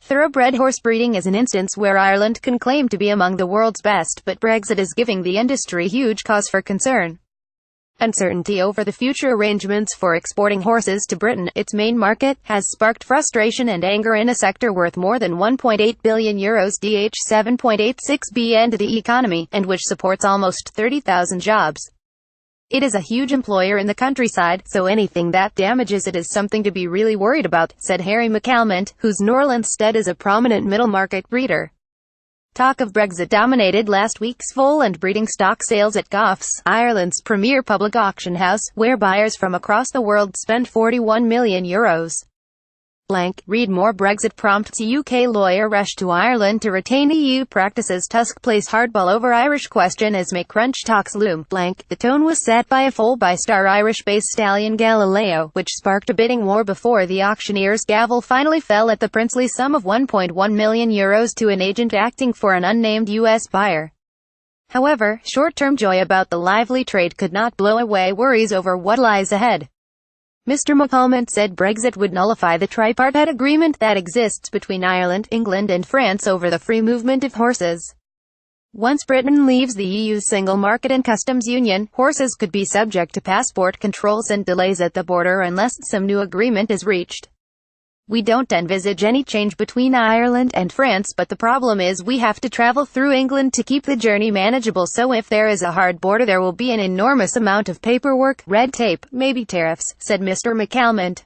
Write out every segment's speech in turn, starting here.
Thoroughbred horse breeding is an instance where Ireland can claim to be among the world's best, but Brexit is giving the industry huge cause for concern. Uncertainty over the future arrangements for exporting horses to Britain, its main market, has sparked frustration and anger in a sector worth more than €1.8 billion DH 7.86 billion to the economy, and which supports almost 30,000 jobs. It is a huge employer in the countryside, so anything that damages it is something to be really worried about, said Harry McCalmont, whose Norlandstead is a prominent middle-market breeder. Talk of Brexit dominated last week's foal and breeding stock sales at Goffs, Ireland's premier public auction house, where buyers from across the world spend €41 million. Read more. Brexit prompts UK lawyer rush to Ireland to retain EU practices. Tusk plays hardball over Irish question as May crunch talks loom. The tone was set by a foal by star Irish-based stallion Galileo, which sparked a bidding war before the auctioneer's gavel finally fell at the princely sum of €1.1 million to an agent acting for an unnamed US buyer. However, short-term joy about the lively trade could not blow away worries over what lies ahead. Mr. McCalmont said Brexit would nullify the tripartite agreement that exists between Ireland, England and France over the free movement of horses. Once Britain leaves the EU's single market and customs union, horses could be subject to passport controls and delays at the border unless some new agreement is reached. We don't envisage any change between Ireland and France, but the problem is we have to travel through England to keep the journey manageable, so if there is a hard border there will be an enormous amount of paperwork, red tape, maybe tariffs, said Mr. McCalmont.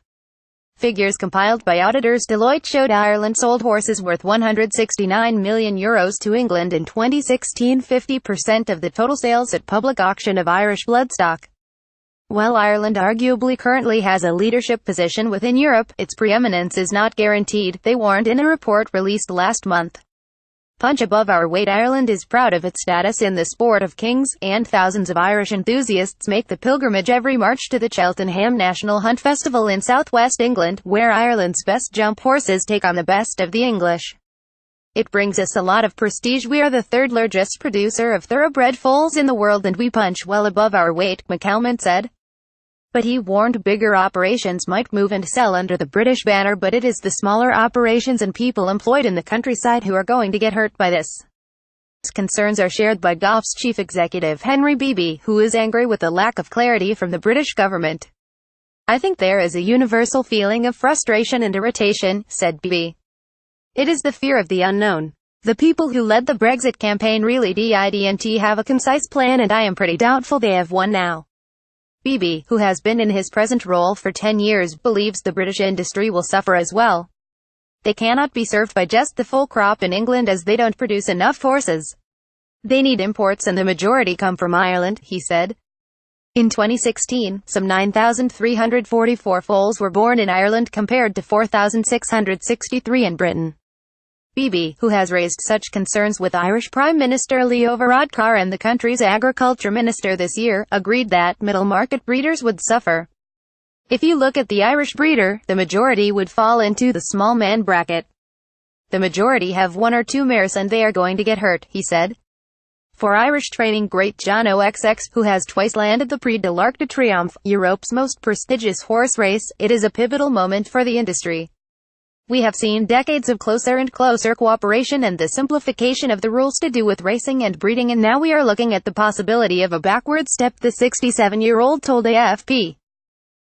Figures compiled by auditors Deloitte showed Ireland sold horses worth €169 million to England in 2016, 50% of the total sales at public auction of Irish bloodstock. While Ireland arguably currently has a leadership position within Europe, its preeminence is not guaranteed, they warned in a report released last month. Punch above our weight. Ireland is proud of its status in the sport of kings, and thousands of Irish enthusiasts make the pilgrimage every March to the Cheltenham National Hunt Festival in southwest England, where Ireland's best jump horses take on the best of the English. It brings us a lot of prestige. We are the third largest producer of thoroughbred foals in the world and we punch well above our weight, McCalmont said. But he warned bigger operations might move and sell under the British banner, but it is the smaller operations and people employed in the countryside who are going to get hurt by this. Concerns are shared by Goff's chief executive Henry Beebe, who is angry with the lack of clarity from the British government. I think there is a universal feeling of frustration and irritation, said Beebe. It is the fear of the unknown. The people who led the Brexit campaign really didn't have a concise plan, and I am pretty doubtful they have one now. Beebe, who has been in his present role for 10 years, believes the British industry will suffer as well. They cannot be served by just the full crop in England as they don't produce enough horses. They need imports and the majority come from Ireland, he said. In 2016, some 9,344 foals were born in Ireland compared to 4,663 in Britain. Beebe, who has raised such concerns with Irish Prime Minister Leo Varadkar and the country's Agriculture Minister this year, agreed that middle-market breeders would suffer. If you look at the Irish breeder, the majority would fall into the small man bracket. The majority have one or two mares and they are going to get hurt, he said. For Irish training great John O'Xx, who has twice landed the Prix de l'Arc de Triomphe, Europe's most prestigious horse race, it is a pivotal moment for the industry. We have seen decades of closer and closer cooperation and the simplification of the rules to do with racing and breeding, and now we are looking at the possibility of a backward step, the 67-year-old told AFP.